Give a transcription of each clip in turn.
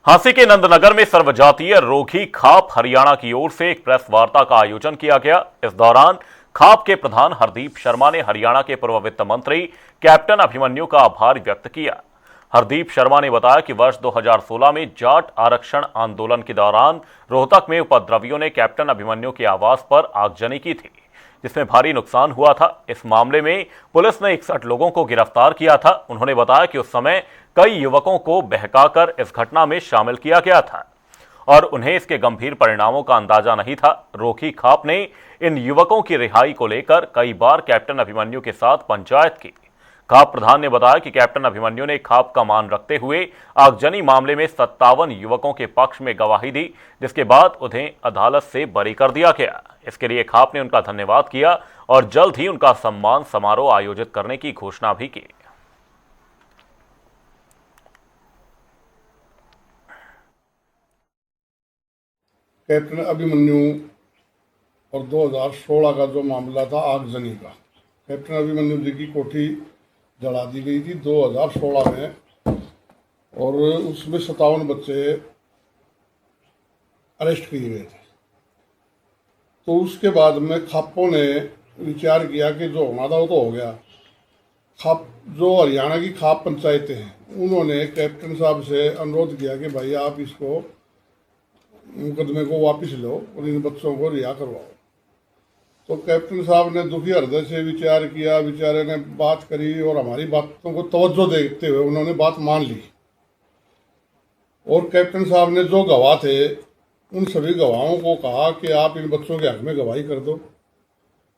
झांसी के नंदनगर में सर्वजातीय रोघी खाप हरियाणा की ओर से एक प्रेस वार्ता का आयोजन किया गया। इस दौरान खाप के प्रधान हरदीप शर्मा ने हरियाणा के पूर्व वित्त मंत्री कैप्टन अभिमन्यु का आभार व्यक्त किया। हरदीप शर्मा ने बताया कि वर्ष 2016 में जाट आरक्षण आंदोलन के दौरान रोहतक में उपद्रवियों ने कैप्टन अभिमन्यु के आवास पर आगजनी की थी, जिसमें भारी नुकसान हुआ था। इस मामले में पुलिस ने 61 लोगों को गिरफ्तार किया था। उन्होंने बताया कि उस समय कई युवकों को बहकाकर इस घटना में शामिल किया गया था और उन्हें इसके गंभीर परिणामों का अंदाजा नहीं था। रोघी खाप ने इन युवकों की रिहाई को लेकर कई बार कैप्टन अभिमन्यु के साथ पंचायत की। खाप प्रधान ने बताया कि कैप्टन अभिमन्यु ने खाप का मान रखते हुए आगजनी मामले में 57 युवकों के पक्ष में गवाही दी, जिसके बाद उन्हें अदालत से बरी कर दिया गया। इसके लिए खाप ने उनका धन्यवाद किया और जल्द ही उनका सम्मान समारोह आयोजित करने की घोषणा भी की। कैप्टन अभिमन्यु और 2016 का जो मामला था आगजनी का, कैप्टन अभिमन्यु जी की कोठी जला दी गई थी 2016 में और उसमें 57 बच्चे अरेस्ट किए गए थे। तो उसके बाद में खापों ने विचार किया कि जो होना था वो तो हो गया। खाप जो हरियाणा की खाप पंचायतें हैं, उन्होंने कैप्टन साहब से अनुरोध किया कि भाई आप इसको मुकदमे को वापस लो और इन बच्चों को रिहा करवाओ। तो कैप्टन साहब ने दुखी हृदय से विचार किया, बेचारे ने बात करी और हमारी बातों को तवज्जो देते हुए उन्होंने बात मान ली। और कैप्टन साहब ने जो गवाह थे उन सभी गवाहों को कहा कि आप इन बच्चों के हक में गवाही कर दो।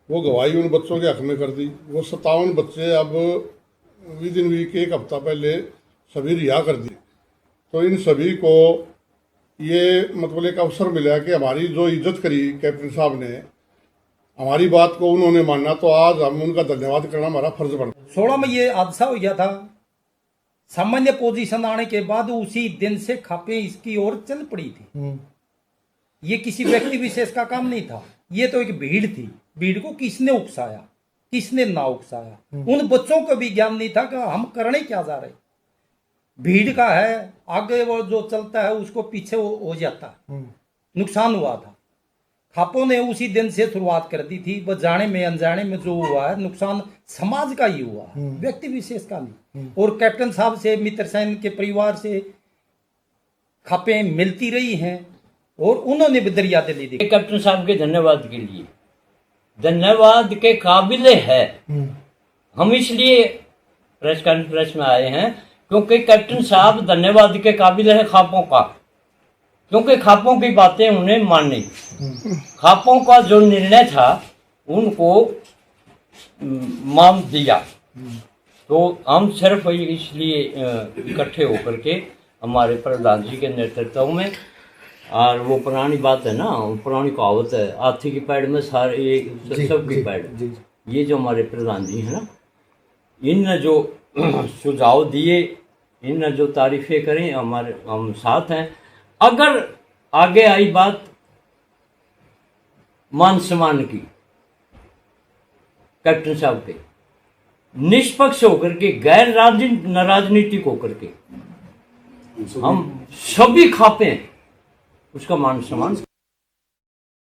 वो गवाही उन बच्चों के हक में कर दी। वो 57 बच्चे अब विद इन वीक एक हफ्ता पहले सभी रिहा कर दिए। तो इन सभी को ये मतलब एक अवसर मिला कि हमारी जो इज्जत करी कैप्टन साहब ने, हमारी बात को उन्होंने माना, तो आज हम उनका धन्यवाद करना हमारा फर्ज बनता है। 16 में ये हादसा हो गया था। सामान्य पोजीशन आने के बाद उसी दिन से खापे इसकी ओर चल पड़ी थी। ये किसी व्यक्ति विशेष का काम नहीं था, ये तो एक भीड़ थी। भीड़ को किसने उकसाया, किसने ना उकसाया, उन बच्चों को भी ज्ञान नहीं था कि हम करने क्या जा रहे। भीड़ का है, आगे वो जो चलता है उसको पीछे हो जाता है। नुकसान हुआ था। खापों ने उसी दिन से शुरुआत कर दी थी। वह जाने में अनजाने में जो हुआ है नुकसान समाज का ही हुआ, व्यक्ति विशेष का नहीं। और कैप्टन साहब से, मित्र सैन के परिवार से खापें मिलती रही हैं और उन्होंने भी दरिया दिली दी। कैप्टन साहब के धन्यवाद के लिए धन्यवाद के काबिल है। हम इसलिए प्रेस कॉन्फ्रेंस में आए हैं क्योंकि कैप्टन साहब धन्यवाद के काबिल है खापों का, क्योंकि खापों की बातें उन्हें मानी। खापों का जो निर्णय था उनको मान दिया। तो हम सिर्फ इसलिए इकट्ठे होकर के हमारे प्रधान जी के नेतृत्व में, और वो पुरानी बात है ना, पुरानी कहावत है, हाथी की पैड़ में सारे सबकी पैड़। ये जो हमारे प्रधान जी हैं ना, इन जो सुझाव दिए, इन जो तारीफें करें, हम साथ हैं। अगर आगे आई बात मान सम्मान की कैप्टन साहब के, निष्पक्ष होकर के, गैर राजनीतिक होकर के, हम सभी खापें उसका मान सम्मान